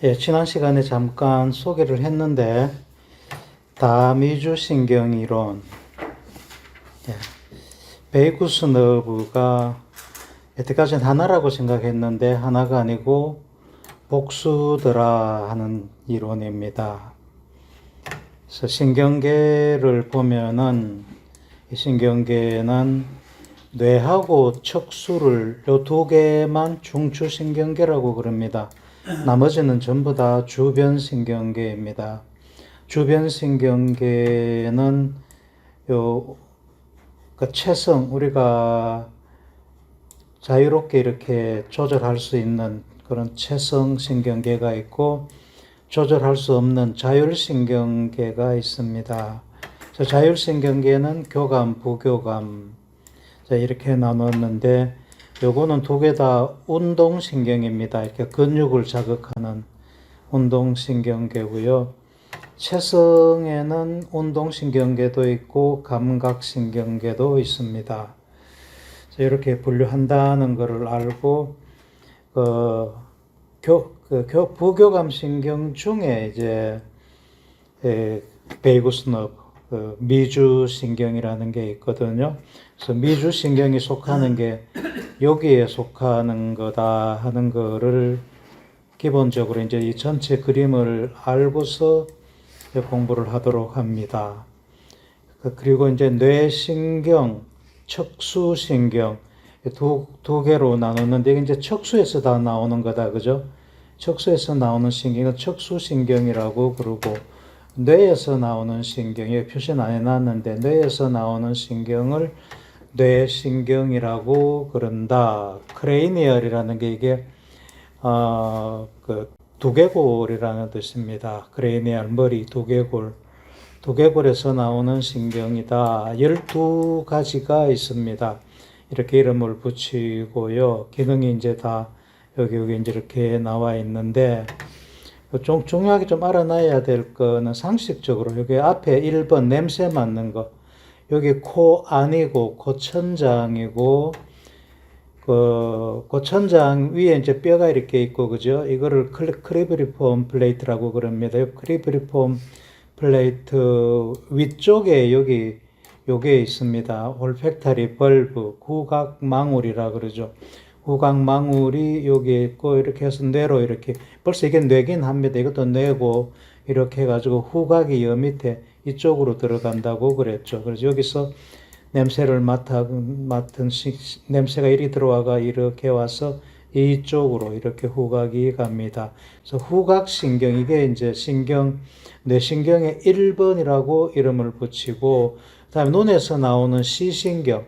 예, 지난 시간에 잠깐 소개를 했는데, 다미주신경 이론, 예, 베이구스 너브가 여태까지는 하나라고 생각했는데 하나가 아니고 복수더라 하는 이론입니다. 그래서 신경계를 보면은 이 신경계는 뇌하고 척수를 요 두 개만 중추신경계라고 그럽니다. 나머지는 전부 다 주변신경계입니다. 주변신경계는 체성, 우리가 자유롭게 이렇게 조절할 수 있는 그런 체성신경계가 있고, 조절할 수 없는 자율신경계가 있습니다. 자율신경계는 교감, 부교감, 이렇게 나눴는데, 요거는 두 개 다 운동신경입니다. 이렇게 근육을 자극하는 운동신경계고요. 체성에는 운동신경계도 있고 감각신경계도 있습니다. 이렇게 분류한다는 것을 알고, 부교감신경 중에 이제 베이구스 너브, 미주신경이라는 게 있거든요. 그래서 미주신경이 속하는 게 여기에 속하는 거다 하는 거를 기본적으로 이제 이 전체 그림을 알고서 공부를 하도록 합니다. 그리고 이제 뇌신경, 척수신경 두 개로 나누는데 이제 척수에서 다 나오는 거다, 그죠? 척수에서 나오는 신경은 척수신경이라고 그러고, 뇌에서 나오는 신경, 여기 표시는 안 해놨는데 뇌에서 나오는 신경을 뇌신경이라고 그런다. 크레이니얼이라는 게 이게 두개골이라는 뜻입니다. 크레이니얼, 머리, 두개골. 두개골에서 나오는 신경이다. 12가지가 있습니다. 이렇게 이름을 붙이고요. 기능이 이제 다 여기 이제 이렇게 나와 있는데, 좀 중요하게 좀 알아놔야 될 거는 상식적으로 여기 앞에 1번 냄새 맡는 거, 여기 코 안이고 코천장이고, 코천장 위에 이제 뼈가 이렇게 있고, 그죠? 이거를 크리브리폼 플레이트라고 그럽니다. 크리브리폼 플레이트 위쪽에 요게 있습니다. 올팩터리 벌브, 후각망울이라 그러죠. 후각망울이 여기 있고, 이렇게 해서 뇌로 이렇게, 벌써 이게 뇌긴 합니다. 이것도 뇌고, 이렇게 해가지고 후각이 여 밑에 이쪽으로 들어간다고 그랬죠. 그래서 여기서 냄새를 맡은 냄새가 이리 들어와가 이렇게 와서 이쪽으로 이렇게 후각이 갑니다. 그래서 후각신경, 이게 이제 뇌신경의 1번이라고 이름을 붙이고, 그 다음에 눈에서 나오는 시신경을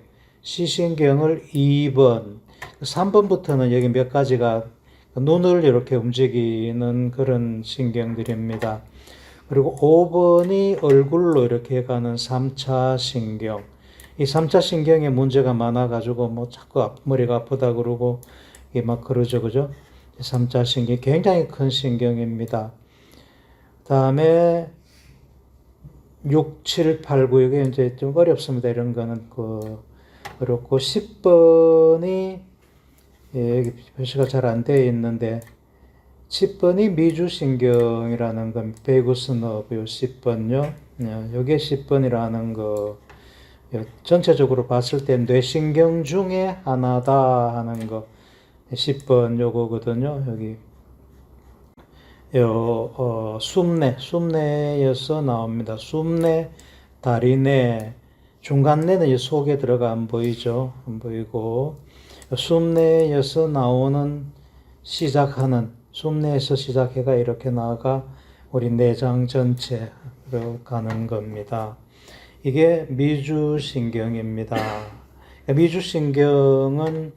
2번, 3번부터는 여기 몇 가지가 눈을 이렇게 움직이는 그런 신경들입니다. 그리고 5번이 얼굴로 이렇게 가는 3차 신경. 이 3차 신경에 문제가 많아가지고 뭐 자꾸 머리가 아프다 그러고 막 그러죠, 그죠? 3차 신경 굉장히 큰 신경입니다. 다음에 6, 7, 8, 9 이게 이제 좀 어렵습니다. 이런 거는 그렇고 10번이 여기 표시가 잘 안 되어 있는데 10번이 미주신경이라는 건 베이구스 너브 10번요. 요게 10번이라는 거 전체적으로 봤을 때 뇌신경 중에 하나다 하는 거 10번 요거거든요. 여기 숨내에서 나옵니다. 숨내, 다리내, 중간내는 속에 들어가 안 보이죠. 안 보이고, 숨내에서 나오는 숨내에서 시작해가 이렇게 나아가 우리 내장 전체로 가는 겁니다. 이게 미주신경입니다. 미주신경은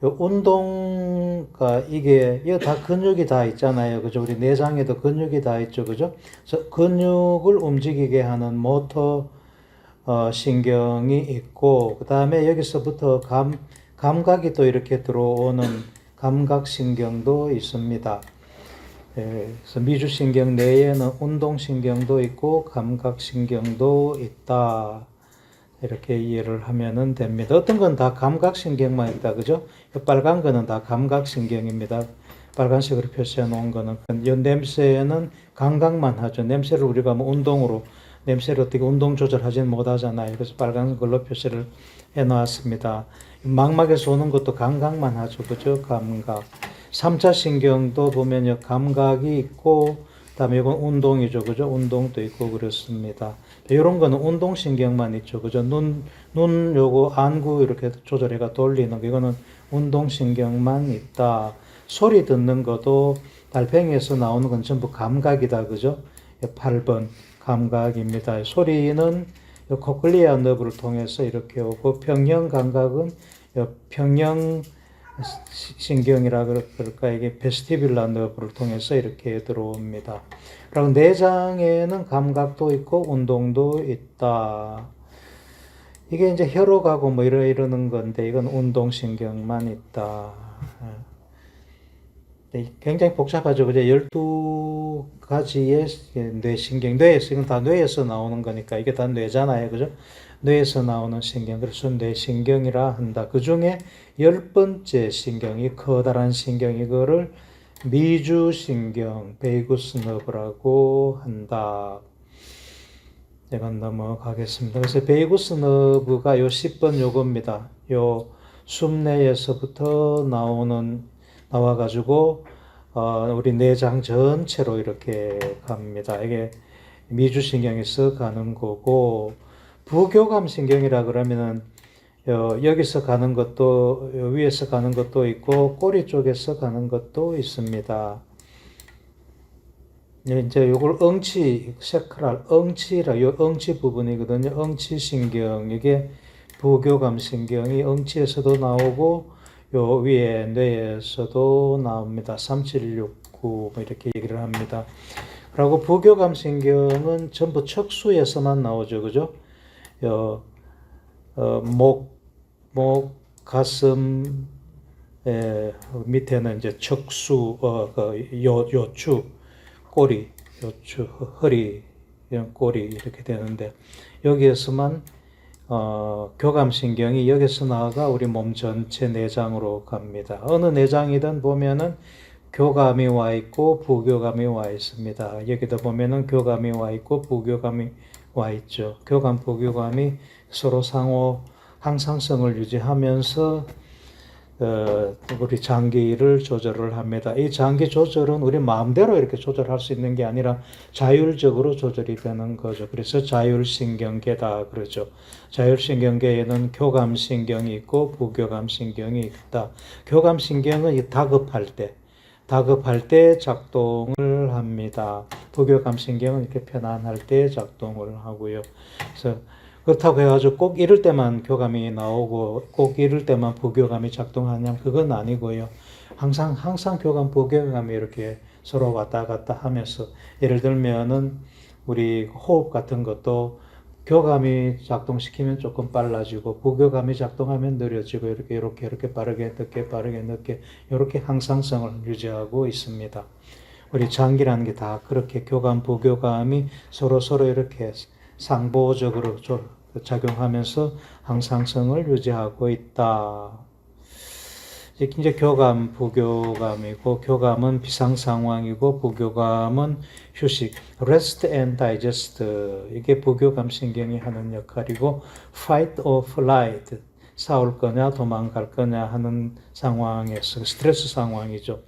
운동가, 이게 다 근육이 다 있잖아요. 그죠? 우리 내장에도 근육이 다 있죠. 그죠? 그래서 근육을 움직이게 하는 모터 신경이 있고, 그 다음에 여기서부터 감각이 또 이렇게 들어오는 감각신경도 있습니다. 그래서 미주신경 내에는 운동신경도 있고 감각신경도 있다. 이렇게 이해를 하면 됩니다. 어떤 건 다 감각신경만 있다, 그죠? 빨간 거는 다 감각신경입니다. 빨간색으로 표시해 놓은 거는 냄새는 감각만 하죠. 냄새를 우리가 뭐 운동으로 냄새를 어떻게 운동 조절하지는 못하잖아요. 그래서 빨간 걸로 표시를 해 놨습니다. 망막에서 오는 것도 감각만 하죠. 그죠? 감각. 3차 신경도 보면요. 감각이 있고, 그다음에 이건 운동이죠. 그죠? 운동도 있고 그렇습니다. 이런 거는 운동신경만 있죠. 그죠? 눈 요거 안구 이렇게 조절해가 돌리는 거. 이거는 운동신경만 있다. 소리 듣는 것도 달팽이에서 나오는 건 전부 감각이다. 그죠? 8번 감각입니다. 소리는 코클리아 너브를 통해서 이렇게 오고, 평형 감각은 평형 신경이라 그럴까, 이게 베스티뷸라 너브를 통해서 이렇게 들어옵니다. 그리고 내장에는 감각도 있고 운동도 있다. 이게 이제 혀로 가고 뭐 이러는 건데, 이건 운동신경만 있다. 굉장히 복잡하죠. 그죠? 12가지의 뇌신경, 뇌에서, 이건 다 뇌에서 나오는 거니까, 이게 다 뇌잖아요. 그죠? 뇌에서 나오는 신경, 그래서 뇌신경이라 한다. 그 중에 10번째 신경이 커다란 신경, 이거를 미주신경, 베이구스 너브라고 한다. 제가 넘어가겠습니다. 그래서 베이구스 너브가 요 10번 요겁니다. 요 숨내에서부터 나와가지고 우리 내장 전체로 이렇게 갑니다. 이게 미주신경에서 가는 거고, 부교감신경이라 그러면은 여기서 가는 것도, 위에서 가는 것도 있고 꼬리 쪽에서 가는 것도 있습니다. 이제 요걸 엉치, 세크랄, 엉치라, 요 엉치 부분이거든요. 엉치신경, 이게 부교감신경이 엉치에서도 나오고 요 위에 뇌에서도 나옵니다. 3769 뭐 이렇게 얘기를 합니다. 그리고 부교감신경은 전부 척수에서만 나오죠. 그죠? 목, 가슴, 밑에는 이제 척수, 요추, 꼬리, 요추, 허리, 이런 꼬리 이렇게 되는데, 여기에서만 교감신경이 여기서 나와가 우리 몸 전체 내장으로 갑니다. 어느 내장이든 보면은 교감이 와 있고 부교감이 와 있습니다. 여기도 보면은 교감이 와 있고 부교감이 와 있죠. 교감, 부교감이 서로 상호 항상성을 유지하면서 우리 장기를 조절을 합니다. 이 장기 조절은 우리 마음대로 이렇게 조절할 수 있는 게 아니라 자율적으로 조절이 되는 거죠. 그래서 자율신경계다 그러죠. 자율신경계에는 교감신경이 있고 부교감신경이 있다. 교감신경은 다급할 때 작동을 합니다. 부교감신경은 이렇게 편안할 때 작동을 하고요. 그래서 그렇다고 해가지고 꼭 이럴 때만 교감이 나오고 꼭 이럴 때만 부교감이 작동하냐면 그건 아니고요. 항상 교감, 부교감이 이렇게 서로 왔다 갔다 하면서, 예를 들면은 우리 호흡 같은 것도 교감이 작동시키면 조금 빨라지고 부교감이 작동하면 느려지고 이렇게 빠르게 늦게 이렇게 항상성을 유지하고 있습니다. 우리 장기라는 게 다 그렇게 교감, 부교감이 서로 이렇게 상보적으로 작용하면서 항상성을 유지하고 있다. 이제 교감, 부교감이고, 교감은 비상 상황이고 부교감은 휴식, rest and digest. 이게 부교감 신경이 하는 역할이고, fight or flight, 싸울 거냐 도망갈 거냐 하는 상황에서, 스트레스 상황이죠.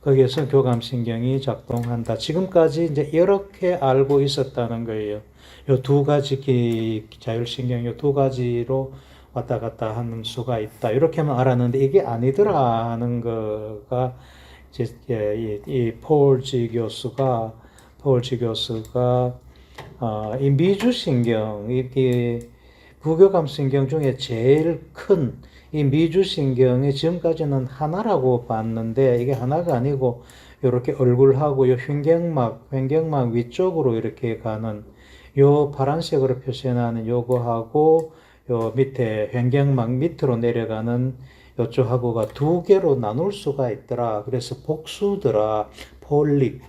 거기에서 교감 신경이 작동한다. 지금까지 이제 이렇게 알고 있었다는 거예요. 요 두 가지 자율신경, 요 두 가지로 왔다 갔다 하는 수가 있다. 이렇게만 알았는데 이게 아니더라 하는 거가 이제 이 폴지 교수가 이 미주신경, 이 부교감신경 중에 제일 큰 이 미주신경이 지금까지는 하나라고 봤는데, 이게 하나가 아니고 이렇게 얼굴하고 요 횡격막 위쪽으로 이렇게 가는, 요 파란색으로 표시하는 요거하고 요 밑에 횡격막 밑으로 내려가는 요쪽하고가 두 개로 나눌 수가 있더라. 그래서 복수더라.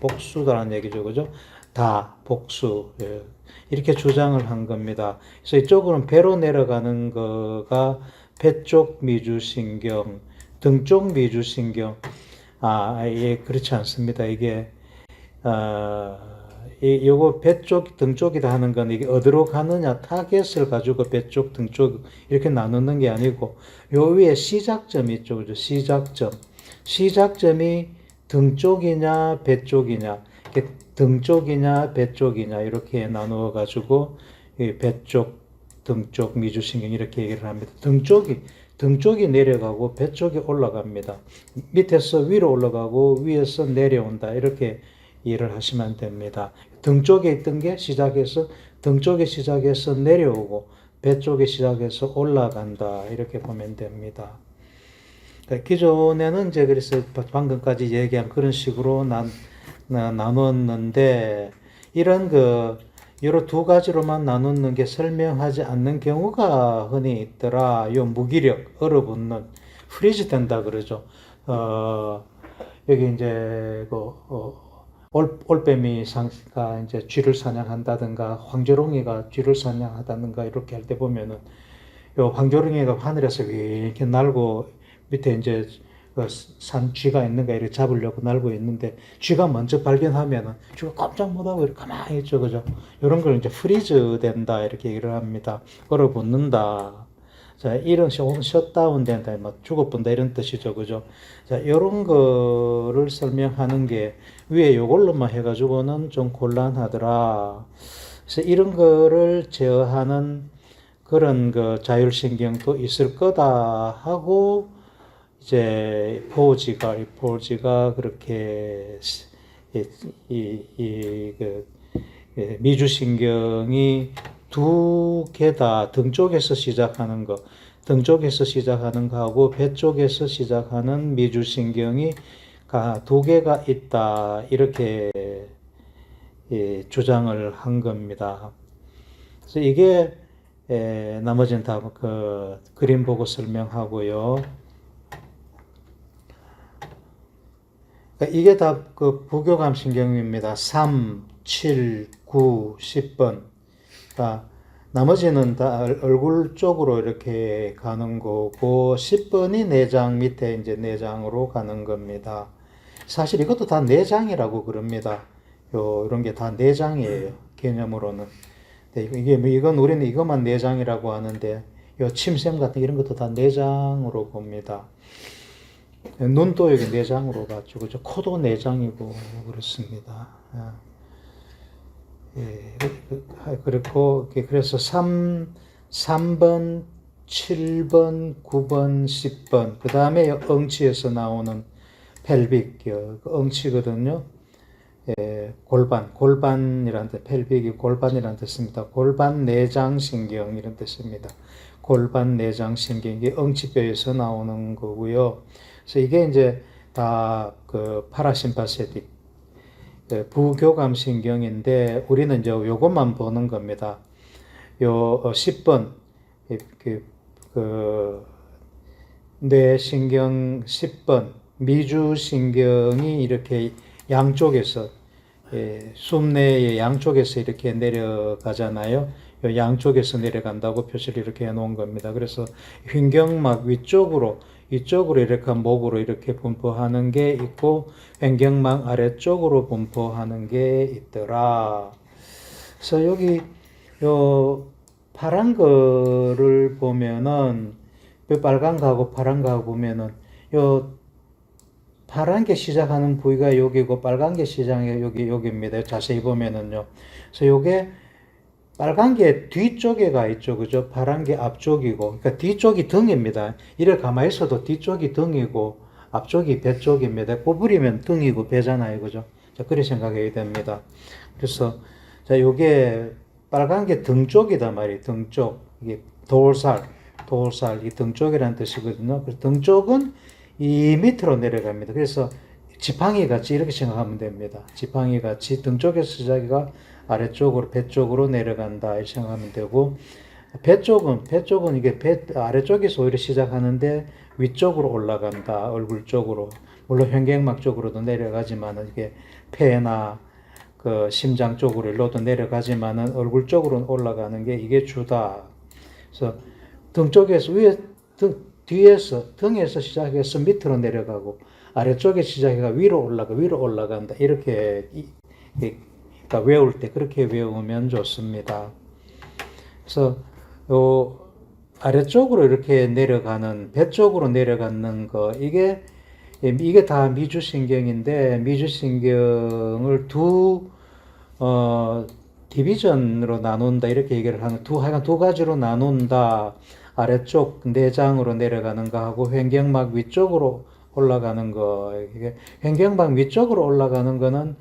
복수더라는 얘기죠. 그죠? 복수. 이렇게 주장을 한 겁니다. 그래서 이쪽으로는 배로 내려가는 거가 배 쪽 미주신경, 등 쪽 미주신경, 예, 그렇지 않습니다. 이게, 요거 배 쪽, 등 쪽이다 하는 건 이게 어디로 가느냐, 타겟을 가지고 배 쪽, 등 쪽, 이렇게 나누는 게 아니고, 요 위에 시작점이 있죠. 그죠? 시작점. 시작점이 등 쪽이냐, 배 쪽이냐, 이렇게 등 쪽이냐, 배 쪽이냐, 이렇게 나누어 가지고, 배 쪽, 등 쪽, 미주신경 이렇게 얘기를 합니다. 등 쪽이 내려가고 배 쪽이 올라갑니다. 밑에서 위로 올라가고 위에서 내려온다. 이렇게 이해를 하시면 됩니다. 등 쪽에 있던 게 시작해서 등 쪽에 시작해서 내려오고 배 쪽에 시작해서 올라간다. 이렇게 보면 됩니다. 기존에는 이제 그래서 방금까지 얘기한 그런 식으로 나눴는데 이런 여러 두 가지로만 나누는 게 설명하지 않는 경우가 흔히 있더라. 요 무기력, 얼어붙는, 프리즈 된다 그러죠. 여기 이제 올빼미 상가 이제 쥐를 사냥한다든가 황조롱이가 쥐를 사냥하다든가 이렇게 할 때 보면은 요 황조롱이가 하늘에서 이렇게 날고 밑에 이제 산 쥐가 있는가 이렇게 잡으려고 날고 있는데 쥐가 먼저 발견하면은 쥐가 깜짝 못하고 이렇게 가만히 있죠, 그죠? 이런 걸 이제 프리즈 된다 이렇게 얘기를 합니다. 얼어붙는다. 자, 이런 셧다운 된다, 막 죽어본다 이런 뜻이죠, 그죠? 자, 이런 거를 설명하는 게 위에 요걸로만 해가지고는 좀 곤란하더라. 그래서 이런 거를 제어하는 그런 자율신경도 있을 거다 하고 이제 포지가 그렇게 미주신경이 두 개다 등 쪽에서 시작하는 거하고 배 쪽에서 시작하는 미주신경이 두 개가 있다 이렇게 주장을 한 겁니다. 그래서 이게 나머지는 다 그림 보고 설명하고요. 이게 다 부교감 신경입니다. 3, 7, 9, 10번. 나머지는 다 얼굴 쪽으로 이렇게 가는 거고, 10번이 내장 밑에 이제 내장으로 가는 겁니다. 사실 이것도 다 내장이라고 그럽니다. 이런 게 다 내장이에요. 개념으로는. 이건 우리는 이것만 내장이라고 하는데, 침샘 같은 이런 것도 다 내장으로 봅니다. 눈도 여기 내장으로 가죠. 그죠? 코도 내장이고 그렇습니다. 예, 그렇고 그래서 3번, 7번, 9번, 10번 그 다음에 엉치에서 나오는 펠빅 엉치거든요. 예, 골반이란 뜻, 펠빅이 골반이란 뜻입니다. 골반 내장 신경 이런 뜻입니다. 골반 내장 신경이 엉치뼈에서 나오는 거고요. 그래서 이게 이제 다 파라심파세틱 부교감 신경인데 우리는 이제 요것만 보는 겁니다. 요 10번 뇌신경 10번 미주신경이 이렇게 양쪽에서 숨내의 양쪽에서 이렇게 내려가잖아요. 요 양쪽에서 내려간다고 표시를 이렇게 해 놓은 겁니다. 그래서 횡격막 이쪽으로 이렇게 목으로 이렇게 분포하는 게 있고 횡격막 아래쪽으로 분포하는 게 있더라. 그래서 여기 요 파란 거를 보면은 빨간 거하고 파란 거하고 보면은 요 파란 게 시작하는 부위가 여기고 빨간 게 시작이 여기입니다. 자세히 보면은요. 그래서 요게 빨간 게 뒤쪽에가 있죠. 그죠? 파란 게 앞쪽이고. 그러니까 뒤쪽이 등입니다. 이를 가만히 있어도 뒤쪽이 등이고 앞쪽이 배 쪽입니다. 구부리면 등이고 배잖아요. 그죠? 자, 그렇게 생각해야 됩니다. 그래서 자, 요게 빨간 게 등 쪽이다 말이에요. 등 쪽. 이게 돌살, 이 등 쪽이라는 뜻이거든요. 그래서 등 쪽은 이 밑으로 내려갑니다. 그래서 지팡이 같이 이렇게 생각하면 됩니다. 지팡이 같이 등 쪽에서 시작이가 아래쪽으로 배 쪽으로 내려간다 이렇게 생각하면 되고 배 쪽은 이게 배 아래쪽에서 오히려 시작하는데 위쪽으로 올라간다. 얼굴 쪽으로. 물론 횡격막 쪽으로도 내려가지만은 이게 폐나 심장 쪽으로 일로도 내려가지만은 얼굴 쪽으로 올라가는 게 이게 주다. 그래서 등 쪽에서 뒤에서 등에서 시작해서 밑으로 내려가고 아래쪽에 시작해가 위로 올라간다 이렇게 그러니까 외울 때 그렇게 외우면 좋습니다. 그래서 요 아래쪽으로 이렇게 내려가는 배 쪽으로 내려가는 거 이게 다 미주신경인데 미주신경을 디비전으로 나눈다 이렇게 얘기를 하는 하여간 두 가지로 나눈다. 아래쪽 내장으로 내려가는 거하고 횡격막 위쪽으로 올라가는 거. 이게 횡격막 위쪽으로 올라가는 거는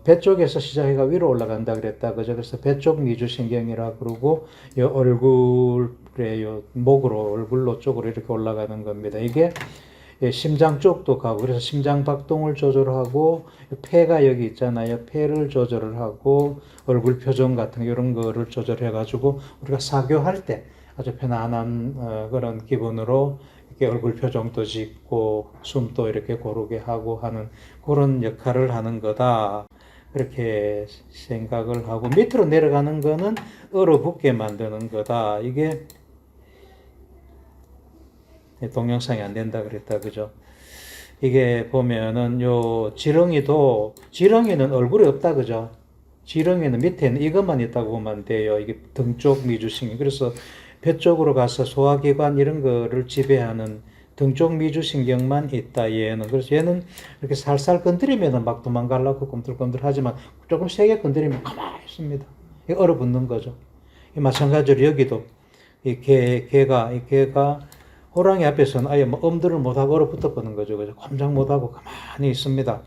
배 쪽에서 시작해가 위로 올라간다 그랬다 그죠? 그래서 배 쪽 미주신경이라 그러고 얼굴에 목으로 얼굴로 쪽으로 이렇게 올라가는 겁니다. 이게 심장 쪽도 가고 그래서 심장 박동을 조절하고 폐가 여기 있잖아요. 폐를 조절을 하고 얼굴 표정 같은 이런 거를 조절해 가지고 우리가 사교할 때 아주 편안한 그런 기분으로 이렇게 얼굴 표정도 짓고 숨도 이렇게 고르게 하고 하는 그런 역할을 하는 거다. 그렇게 생각을 하고 밑으로 내려가는 거는 얼어붙게 만드는 거다. 이게 동영상이 안 된다 그랬다 그죠? 이게 보면은 요 지렁이는 얼굴이 없다 그죠? 지렁이는 밑에는 이것만 있다고 보면 돼요. 이게 등 쪽 미주신경. 그래서 배 쪽으로 가서 소화기관 이런 거를 지배하는 등 쪽 미주신경만 있다 얘는. 그래서 얘는 이렇게 살살 건드리면은 막 도망가려고 꿈틀꿈틀 하지만 조금 세게 건드리면 가만히 있습니다. 이게 얼어붙는 거죠. 마찬가지로 여기도 개가 호랑이 앞에서는 아예 엄두를 못하고 얼어붙었거든 거죠. 그죠? 꼼짝 못하고 가만히 있습니다.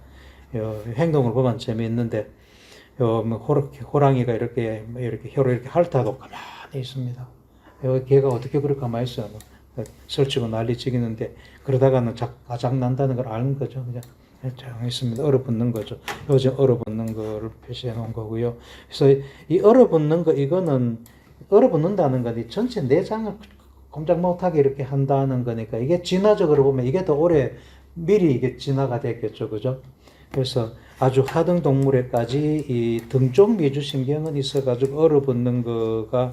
행동을 보면 재미있는데, 호랑이가 이렇게 혀로 이렇게 핥아도 가만히 있습니다. 개가 어떻게 그렇게 가만히 있어요? 설치고 난리 치기는데, 그러다가는 가장 난다는 걸 아는 거죠. 그냥 조용히 있습니다. 얼어붙는 거죠. 요즘 얼어붙는 거를 표시해 놓은 거고요. 그래서 이 얼어붙는 거, 이거는 얼어붙는다는 건 이 전체 내장을 꼼짝 못하게 이렇게 한다는 거니까 이게 진화적으로 보면 이게 더 오래 미리 이게 진화가 됐겠죠. 그죠? 그래서 아주 하등 동물에까지 이 등쪽 미주신경은 있어가지고 얼어붙는 거가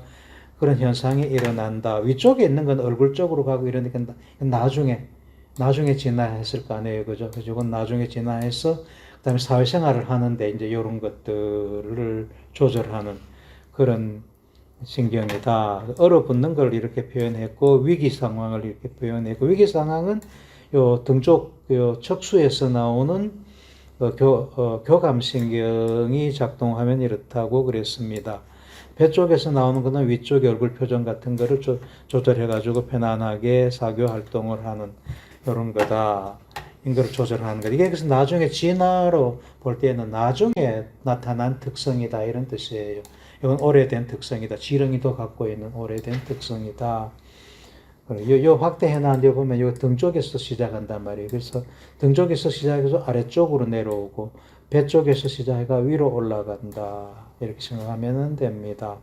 그런 현상이 일어난다. 위쪽에 있는 건 얼굴 쪽으로 가고 이러니까 나중에 진화했을 거 아니에요. 그죠? 그래서 이건 나중에 진화해서 그다음에 사회생활을 하는데 이제 이런 것들을 조절하는 그런 신경이다. 얼어붙는 걸 이렇게 표현했고 위기 상황을 이렇게 표현했고 위기 상황은 요 등쪽 요 척수에서 나오는 교감신경이 작동하면 이렇다고 그랬습니다. 배 쪽에서 나오는 거는 위쪽의 얼굴 표정 같은 거를 조절해 가지고 편안하게 사교 활동을 하는 이런 거다. 이거를 조절하는 거. 이게 그래서 나중에 진화로 볼 때는 나중에 나타난 특성이다 이런 뜻이에요. 이건 오래된 특성이다. 지렁이도 갖고 있는 오래된 특성이다. 요 확대해 놨는 데 보면 요 등 쪽에서 시작한단 말이에요. 그래서 등 쪽에서 시작해서 아래쪽으로 내려오고 배 쪽에서 시작해가 위로 올라간다. 이렇게 생각하면 됩니다.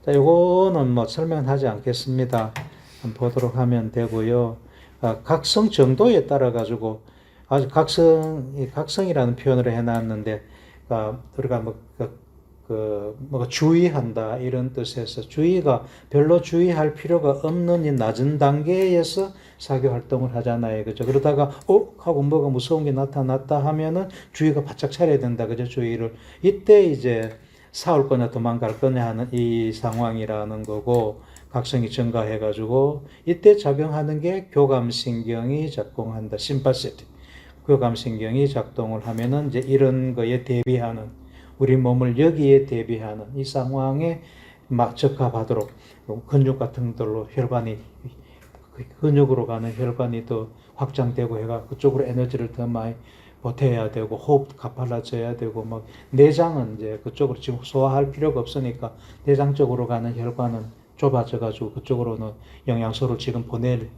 자, 요거는 뭐 설명하지 않겠습니다. 한번 보도록 하면 되고요. 각성 정도에 따라 가지고 아주 각성이라는 표현을 해놨는데, 우리가 뭐 주의한다 이런 뜻에서 주의가 별로 주의할 필요가 없는 이 낮은 단계에서 사교 활동을 하잖아요. 그죠? 그러다가 하고 뭐가 무서운 게 나타났다 하면은 주의가 바짝 차려야 된다. 그죠? 주의를 이때 이제 싸울 거냐 도망갈 거냐 하는 이 상황이라는 거고 각성이 증가해 가지고 이때 작용하는 게 교감신경이 작동한다. 심파시티. 교감신경이 작동을 하면은 이제 이런 거에 대비하는 우리 몸을 여기에 대비하는 이 상황에 적합하도록 근육 같은 걸로 혈관이 근육으로 가는 혈관이 더 확장되고 해가 그쪽으로 에너지를 더 많이 보태야 되고 호흡 가팔라져야 되고 막 내장은 이제 그쪽으로 지금 소화할 필요가 없으니까 내장 쪽으로 가는 혈관은 좁아져 가지고 그쪽으로는 영양소를 지금 보낼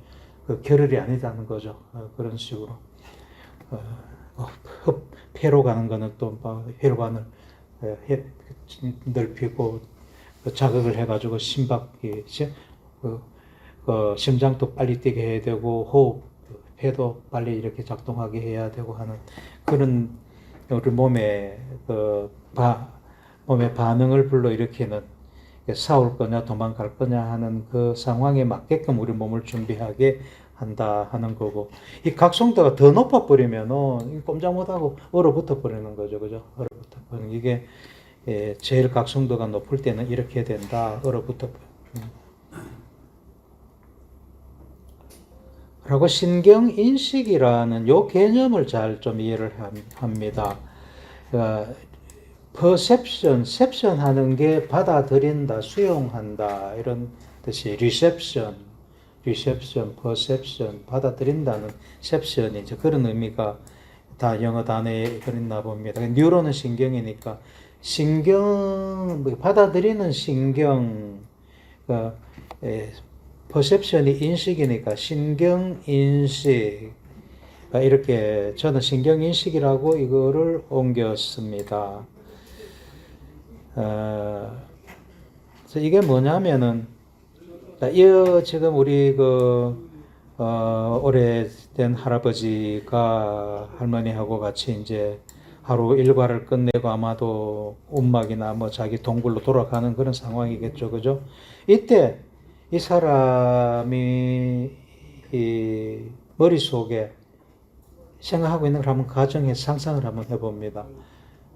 그 겨를이 아니다는 거죠. 그런 식으로 폐로 가는 거는 또 혈관을 넓히고 자극을 해가지고 심장도 빨리 뛰게 해야 되고 호흡, 폐도 빨리 이렇게 작동하게 해야 되고 하는 그런 우리 몸의 반응을 불러일으키는 싸울 거냐 도망갈 거냐 하는 그 상황에 맞게끔 우리 몸을 준비하게 한다 하는 거고, 이 각성도가 더 높아 버리면은 꼼짝 못하고 얼어붙어 버리는 거죠, 그죠? 얼어붙어 버리는 이게 제일 각성도가 높을 때는 이렇게 된다, 얼어붙어 라고 신경 인식이라는 요 개념을 잘 좀 이해를 합니다. perception, ception 하는 게 받아들인다, 수용한다 이런 뜻이 reception, perception 받아들인다는 ception이 이제 그런 의미가 다 영어 단어에 그랬나 봅니다. 뉴로는 신경이니까 신경 받아들이는 신경, perception이 인식이니까 신경 인식. 이렇게 저는 신경 인식이라고 이거를 옮겼습니다. 그래서 이게 뭐냐면은, 이 지금 우리 오래된 할아버지가 할머니하고 같이 이제 하루 일과를 끝내고 아마도 움막이나 뭐 자기 동굴로 돌아가는 그런 상황이겠죠, 그죠? 이때 이 사람이 이 머릿속에 생각하고 있는 걸 한번 가정해서 상상을 한번 해봅니다.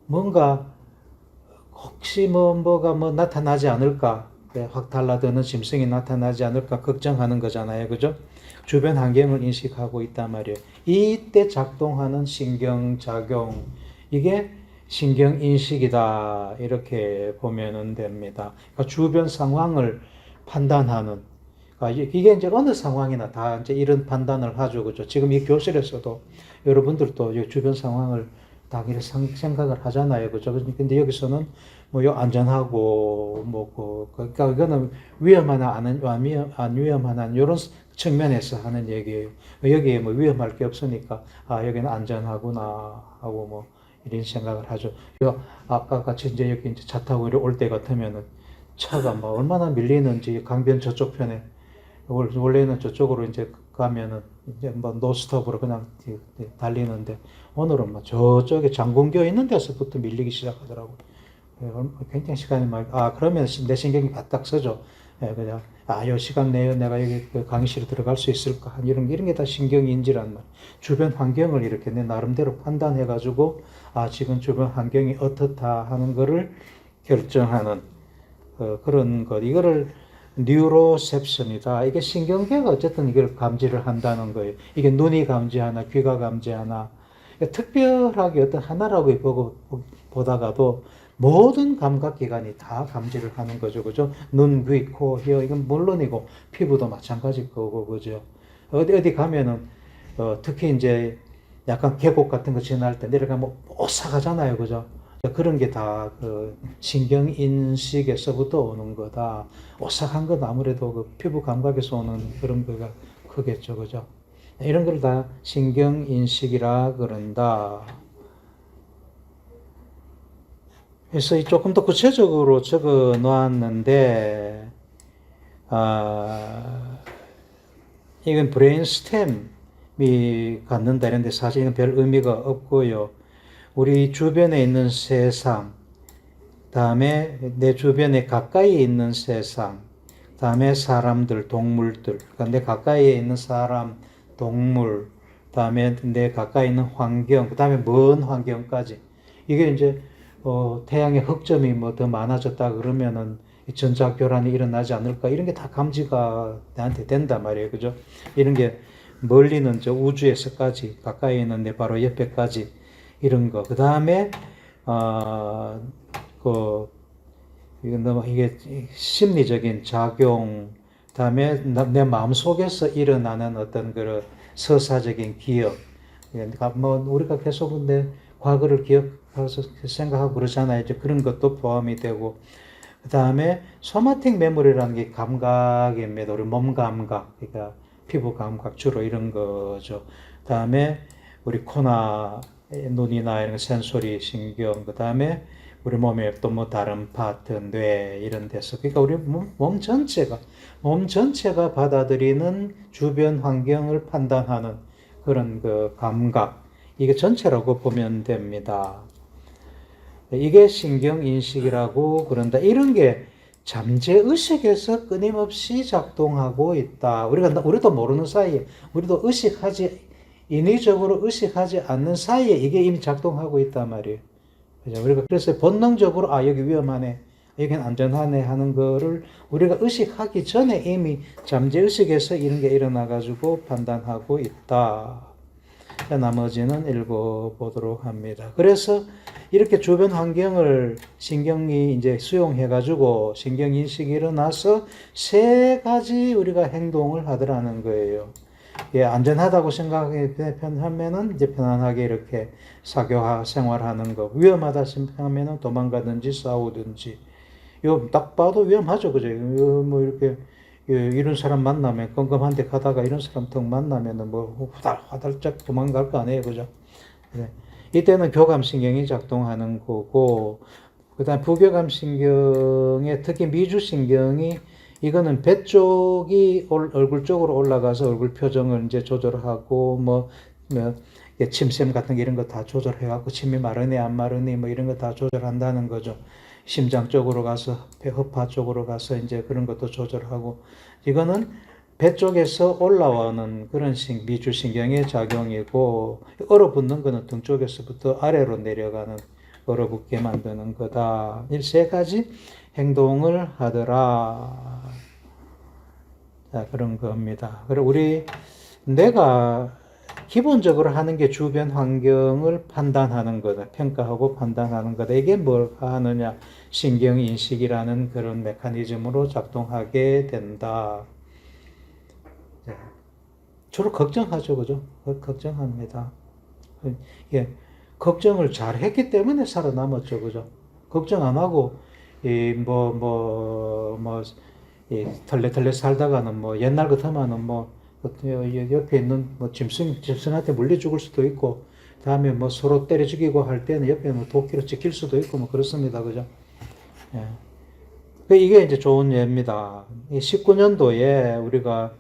뭔가 혹시 뭐가 나타나지 않을까, 확 달라드는 짐승이 나타나지 않을까 걱정하는 거잖아요, 그죠? 주변 환경을 인식하고 있단 말이에요. 이때 작동하는 신경작용, 이게 신경인식이다 이렇게 보면 됩니다. 그러니까 주변 상황을 판단하는, 이게 이제 어느 상황이나 다 이제 이런 판단을 하죠, 그죠? 지금 이 교실에서도 여러분들도 주변 상황을 다 이렇게 생각을 하잖아요, 그죠? 근데 여기서는 요 안전하고 그러니까 이거는 위험하나 안 위험하나 이런 측면에서 하는 얘기예요. 여기에 위험할 게 없으니까 여기는 안전하구나 하고 이런 생각을 하죠. 아까 같이 이제 여기 이제 차 타고 올 때 같으면은 차가 얼마나 밀리는지 강변 저쪽 편에, 원래는 저쪽으로 이제 가면은 이제 노스톱으로 그냥 달리는데 오늘은 저쪽에 장군교 있는 데서부터 밀리기 시작하더라고요. 굉장히 시간이 그러면 내 신경이 바짝 서죠. 그냥 요 시간 내에 내가 여기 강의실에 들어갈 수 있을까, 이런 게 다 신경인지란 말. 주변 환경을 이렇게 내 나름대로 판단해 가지고 지금 주변 환경이 어떻다 하는 거를 결정하는 그런 것, 이거를 뉴로셉션이다. 이게 신경계가 어쨌든 이걸 감지를 한다는 거예요. 이게 눈이 감지하나 귀가 감지하나, 그러니까 특별하게 어떤 하나라고 보다가도 모든 감각기관이 다 감지를 하는 거죠, 그죠? 눈, 귀, 코, 혀, 이건 물론이고 피부도 마찬가지일 거고, 그죠? 어디 가면은 특히 이제 약간 계곡 같은 거 지날 때 내려가면 오싹하잖아요, 그죠? 그런 게 다 신경인식에서부터 오는 거다. 오싹한 건 아무래도 피부 감각에서 오는 그런 거가 크겠죠, 그죠? 이런 걸 다 신경인식이라 그런다. 그래서 조금 더 구체적으로 적어 놓았는데, 이건 브레인스템이 갖는다 이런데 사실 이건 별 의미가 없고요. 우리 주변에 있는 세상, 다음에 내 주변에 가까이 있는 세상, 다음에 사람들, 동물들, 그러니까 내 가까이에 있는 사람, 동물, 다음에 내 가까이 있는 환경, 그 다음에 먼 환경까지. 이게 이제 태양의 흑점이 더 많아졌다 그러면은 전자교란이 일어나지 않을까, 이런 게 다 감지가 나한테 된단 말이에요, 그죠? 이런 게 멀리는 저 우주에서까지, 가까이 있는 내 바로 옆에까지, 이런 거. 그 다음에 이게 심리적인 작용, 다음에 내 마음 속에서 일어나는 어떤 그런 서사적인 기억. 우리가 계속 근데 과거를 기억해서 생각하고 그러잖아요. 이제 그런 것도 포함이 되고, 그 다음에 소마틱 메모리라는 게 감각입니다. 우리 몸 감각, 그러니까 피부 감각 주로 이런 거죠. 그 다음에 우리 코나 눈이나 이런 센소리 신경, 그 다음에 우리 몸의 또 다른 파트, 뇌 이런 데서, 그러니까 우리 몸 전체가 받아들이는 주변 환경을 판단하는 그런 감각, 이게 전체라고 보면 됩니다. 이게 신경인식이라고 그런다. 이런 게 잠재의식에서 끊임없이 작동하고 있다. 우리도 모르는 사이에, 우리도 인위적으로 의식하지 않는 사이에 이게 이미 작동하고 있단 말이에요. 그죠? 우리가 그래서 본능적으로, 여기 위험하네, 여기는 안전하네 하는 거를 우리가 의식하기 전에 이미 잠재의식에서 이런 게 일어나가지고 판단하고 있다. 나머지는 읽어보도록 합니다. 그래서 이렇게 주변 환경을 신경이 이제 수용해가지고 신경인식이 일어나서 세 가지 우리가 행동을 하더라는 거예요. 예, 안전하다고 생각하면은 이제 편안하게 이렇게 사교 생활하는 거, 위험하다 생각하면은 도망가든지 싸우든지. 이거 딱 봐도 위험하죠, 그죠? 뭐 이렇게 이런 사람 만나면 껌껌한 데 가다가 이런 사람 턱 만나면은 뭐 화달짝 도망갈 거 아니에요, 그죠? 네. 이때는 교감신경이 작동하는 거고, 그다음 부교감신경의 특히 미주신경이 이거는 배 쪽이 얼굴 쪽으로 올라가서 얼굴 표정을 이제 조절하고 뭐 침샘 같은 게 이런 거 다 조절해갖고 침이 마르니 안 마르니 뭐 이런 거 다 조절한다는 거죠. 심장 쪽으로 가서 허파 쪽으로 가서 이제 그런 것도 조절하고, 이거는 배 쪽에서 올라오는 그런 미주신경의 작용이고, 얼어붙는 거는 등 쪽에서부터 아래로 내려가는 얼어붙게 만드는 거다. 이 세 가지 행동을 하더라. 자, 그런 겁니다. 그리고 내가 기본적으로 하는 게 주변 환경을 판단하는 거다. 평가하고 판단하는 거다. 이게 뭘 하느냐? 신경인식이라는 그런 메커니즘으로 작동하게 된다. 주로 걱정하죠, 그죠? 걱정합니다. 예, 걱정을 잘 했기 때문에 살아남았죠, 그죠? 걱정 안 하고, 털레털레 살다가는 뭐, 옛날 같으면은 뭐, 옆에 있는 뭐 짐승한테 물려 죽을 수도 있고, 다음에 뭐 서로 때려 죽이고 할 때는 옆에 뭐 도끼로 찍힐 수도 있고 뭐 그렇습니다, 그죠? 예. 이게 이제 좋은 예입니다. 19년도에 우리가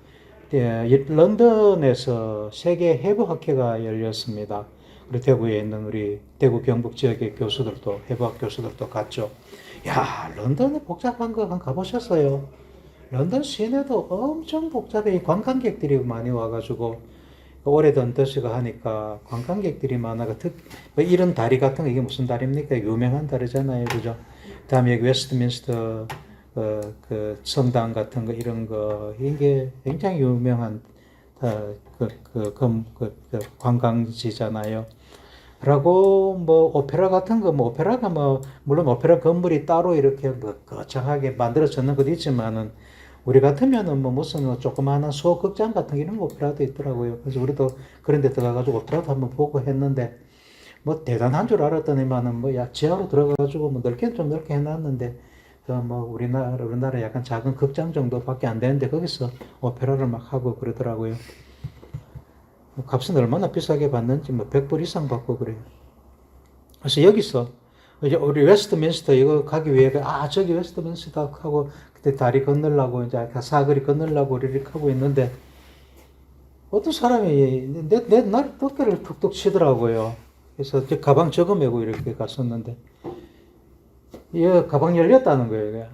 런던에서 세계 해부학회가 열렸습니다. 그리고 대구에 있는 우리 대구 경북 지역의 교수들도, 해부학 교수들도 갔죠. 야, 런던에 복잡한 거 한번 가보셨어요? 런던 시내도 엄청 복잡해. 관광객들이 많이 와가지고, 오래된 도시가 하니까 관광객들이 많아가, 뭐 이런 다리 같은 거, 이게 무슨 다리입니까? 유명한 다리잖아요, 그죠? 다음에 여기 웨스트민스터, 그 성당 같은 거, 이런 거, 이게 굉장히 유명한, 관광지잖아요. 라고, 뭐, 오페라 같은 거, 뭐, 오페라가 뭐, 물론 오페라 건물이 따로 이렇게 뭐, 거창하게 만들어졌는 것도 있지만은, 우리 같으면은 뭐 무슨 조그마한 소극장 같은 이런 오페라도 있더라고요. 그래서 우리도 그런 데 들어가가지고 오페라도 한번 보고 했는데, 뭐 대단한 줄 알았더니만은 뭐 지하로 들어가가지고 뭐 넓게 좀 넓게 해놨는데, 뭐 우리나라 약간 작은 극장 정도밖에 안 되는데 거기서 오페라를 막 하고 그러더라고요. 값은 얼마나 비싸게 받는지 뭐 100불 이상 받고 그래요. 그래서 여기서 이제 우리 웨스트민스터 이거 가기 위해 저기 웨스트민스터 하고 그때 다리 건너려고 이제 사거리 건너려고 이렇게 하고 있는데 어떤 사람이 날 어깨를 툭툭 치더라고요. 그래서 저 가방 저거 메고 이렇게 갔었는데 이 가방 열렸다는 거예요.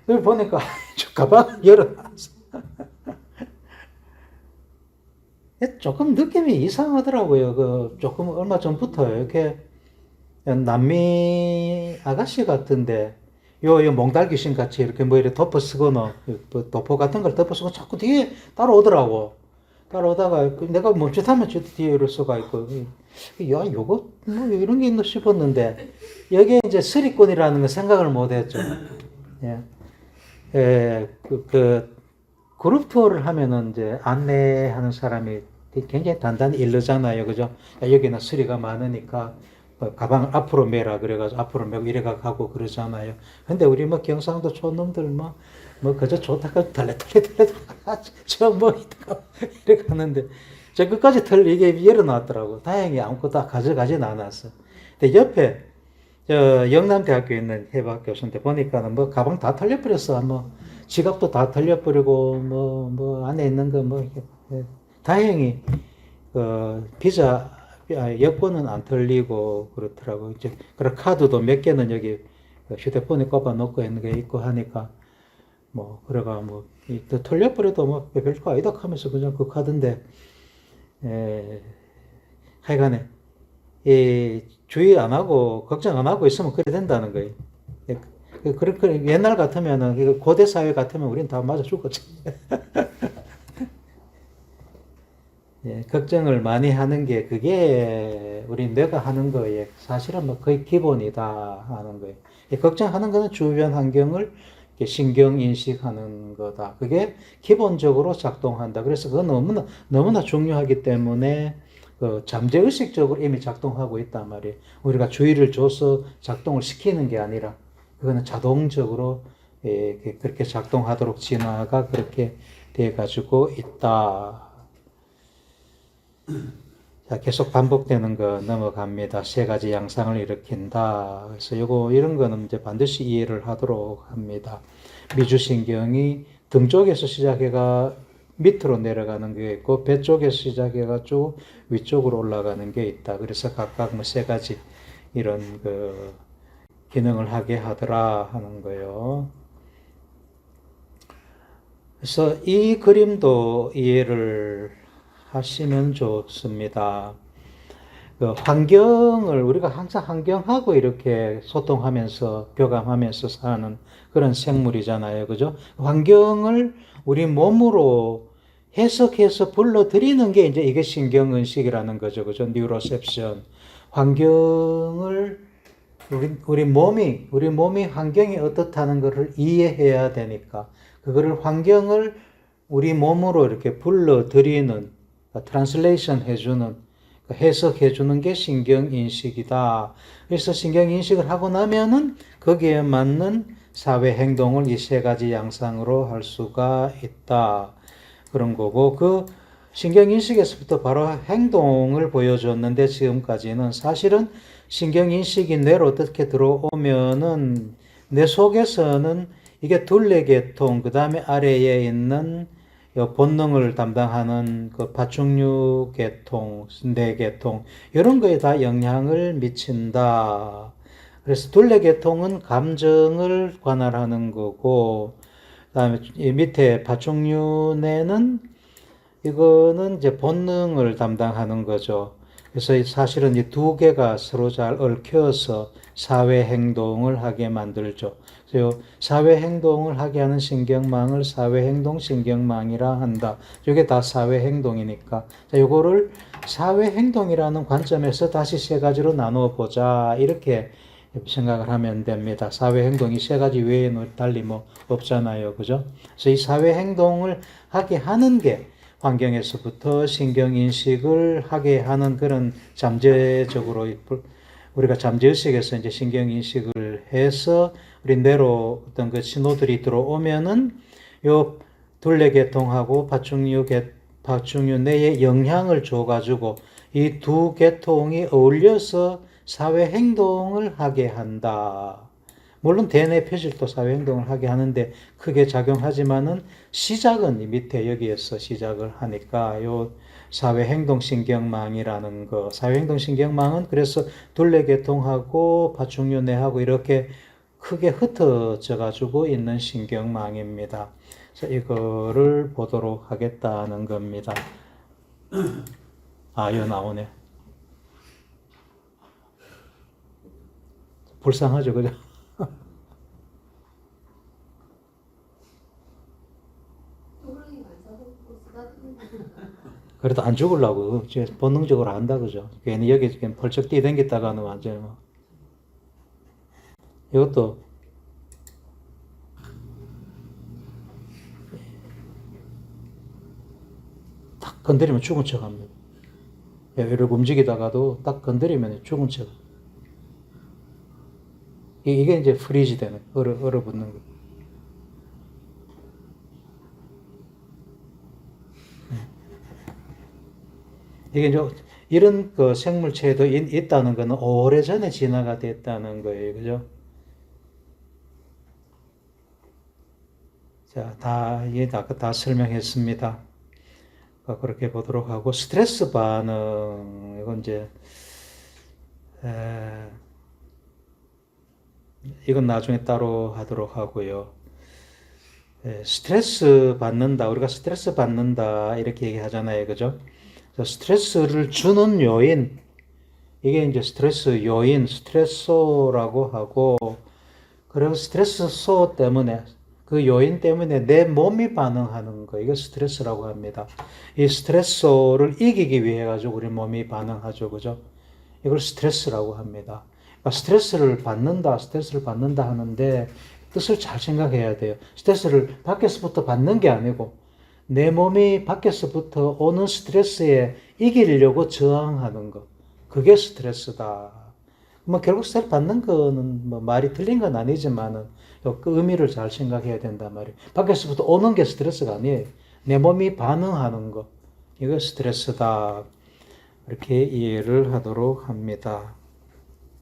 여기 보니까 저 가방 열어놨어. 조금 느낌이 이상하더라고요. 조금 얼마 전부터 이렇게 남미 아가씨 같은데 요 몽달 귀신 같이 이렇게 뭐 이렇게 덮어 쓰거나 도포 같은 걸 덮어 쓰고 자꾸 뒤에 따라오더라고. 따라오다가 내가 멈칫하면 저 뒤에 이럴 수가 있고, 야, 요거 뭐 이런 게 있나 싶었는데 여기에 이제 스리꾼이라는 거 생각을 못했죠. 예. 그룹 투어를 하면은 이제 안내하는 사람이 굉장히 단단히 일르잖아요, 그죠? 여기는 스리가 많으니까 가방을 앞으로 매라 그래가지고 앞으로 매고 이래가 가고 그러잖아요. 근데 우리 뭐 경상도 촌놈들 뭐 그저 좋다가 달래달래 저뭐 이래 가는데 저 끝까지 이게 열어놨더라고. 다행히 아무것도 다 가져가진 않았어. 근데 옆에 저 영남대학교에 있는 해박 교수인데 보니까는 뭐 가방 다 털려버렸어. 뭐 지갑도 다 털려버리고 뭐 안에 있는 거 뭐 다행히 비자 여권은 안 털리고 그렇더라고. 이제 그런 카드도 몇 개는 여기 휴대폰에 꼽아 놓고 있는 게 있고 하니까 뭐 그래가 뭐 털려버려도 뭐 별거 아니다 하면서 그냥 그 카드인데 하여간에 주의 안 하고 걱정 안 하고 있으면 그래 된다는 거예요. 그렇게 옛날 같으면은 고대 사회 같으면 우리는 다 맞아 죽었지. 걱정을 많이 하는 게 그게 우리 뇌가 하는 거에 사실은 뭐 거의 기본이다 하는 거예요. 걱정하는 거는 주변 환경을 신경 인식하는 거다. 그게 기본적으로 작동한다. 그래서 그건 너무나 중요하기 때문에 그 잠재의식적으로 이미 작동하고 있단 말이에요. 우리가 주의를 줘서 작동을 시키는 게 아니라 그거는 자동적으로 그렇게 작동하도록 진화가 그렇게 돼 가지고 있다. 자, 계속 반복되는 거 넘어갑니다. 세 가지 양상을 일으킨다. 그래서 이런 거는 이제 반드시 이해를 하도록 합니다. 미주신경이 등 쪽에서 시작해가 밑으로 내려가는 게 있고, 배 쪽에서 시작해가 쭉 위쪽으로 올라가는 게 있다. 그래서 각각 뭐 세 가지 이런 그 기능을 하게 하더라 하는 거예요. 그래서 이 그림도 이해를 하시면 좋습니다. 그 환경을 우리가 항상 환경하고 이렇게 소통하면서 교감하면서 사는 그런 생물이잖아요. 그죠? 환경을 우리 몸으로 해석해서 불러들이는 게 이제 이게 신경의식이라는 거죠. 그죠? 뉴로셉션. 환경을 우리 몸이 환경이 어떻다는 것을 이해해야 되니까 그거를 환경을 우리 몸으로 이렇게 불러들이는 트랜슬레이션 해주는 해석해주는 게 신경인식이다. 그래서 신경인식을 하고 나면은 거기에 맞는 사회 행동을 이 세 가지 양상으로 할 수가 있다. 그런 거고, 그 신경인식에서부터 바로 행동을 보여줬는데 지금까지는 사실은 신경인식이 뇌로 어떻게 들어오면은 뇌 속에서는 이게 둘레계통, 그 다음에 아래에 있는 본능을 담당하는 그 파충류 계통, 뇌계통 이런 거에 다 영향을 미친다. 그래서 둘레계통은 감정을 관할하는 거고, 그다음에 이 밑에 파충류 뇌는 이거는 이제 본능을 담당하는 거죠. 그래서 사실은 이 두 개가 서로 잘 얽혀서 사회 행동을 하게 만들죠. 그래서 사회 행동을 하게 하는 신경망을 사회 행동 신경망이라 한다. 이게 다 사회 행동이니까. 자, 요거를 사회 행동이라는 관점에서 다시 세 가지로 나누어 보자. 이렇게 생각을 하면 됩니다. 사회 행동이 세 가지 외에는 달리 뭐 없잖아요. 그죠? 그래서 이 사회 행동을 하게 하는 게 환경에서부터 신경인식을 하게 하는 그런 잠재적으로 우리가 잠재의식에서 이제 신경인식을 해서 우리 뇌로 어떤 그 신호들이 들어오면은 요 둘레계통하고 파충류 뇌에 영향을 줘가지고 이 두 계통이 어울려서 사회 행동을 하게 한다. 물론 대뇌 표질도 사회 행동을 하게 하는데 크게 작용하지만은 시작은 이 밑에 여기에서 시작을 하니까 요 사회행동신경망이라는 거, 사회행동신경망은 그래서 둘레계통하고 파충류뇌하고 이렇게 크게 흩어져 가지고 있는 신경망입니다. 그래서 이거를 보도록 하겠다는 겁니다. 아, 이거 나오네. 불쌍하죠, 그죠? 그래도 안 죽으려고 본능적으로 한다, 그죠? 괜히 여기 펄쩍 뛰댕겼다가는 완전히 뭐. 이것도 딱 건드리면 죽은 척 합니다. 이렇게 움직이다가도 딱 건드리면 죽은 척. 이게 이제 프리즈 되는, 얼어붙는 거. 이게 이제 이런 그 생물체도 있다는 거는 오래전에 진화가 됐다는 거예요. 그죠? 자, 이게 다 설명했습니다. 그렇게 보도록 하고, 스트레스 반응, 이건 이제, 이건 나중에 따로 하도록 하고요. 스트레스 받는다. 우리가 스트레스 받는다. 이렇게 얘기하잖아요. 그죠? 스트레스를 주는 요인. 이게 이제 스트레스 요인, 스트레소라고 하고, 그리고 스트레스소 때문에, 그 요인 때문에 내 몸이 반응하는 거, 이거 스트레스라고 합니다. 이 스트레스를 이기기 위해 가지고 우리 몸이 반응하죠. 그죠? 이걸 스트레스라고 합니다. 그러니까 스트레스를 받는다 하는데 뜻을 잘 생각해야 돼요. 스트레스를 밖에서부터 받는 게 아니고 내 몸이 밖에서부터 오는 스트레스에 이기려고 저항하는 것. 그게 스트레스다. 뭐 결국 스트레스 받는 거는 뭐 말이 틀린 건 아니지만은 그 의미를 잘 생각해야 된단 말이에요. 밖에서부터 오는 게 스트레스가 아니에요. 내 몸이 반응하는 것. 이거 스트레스다. 이렇게 이해를 하도록 합니다.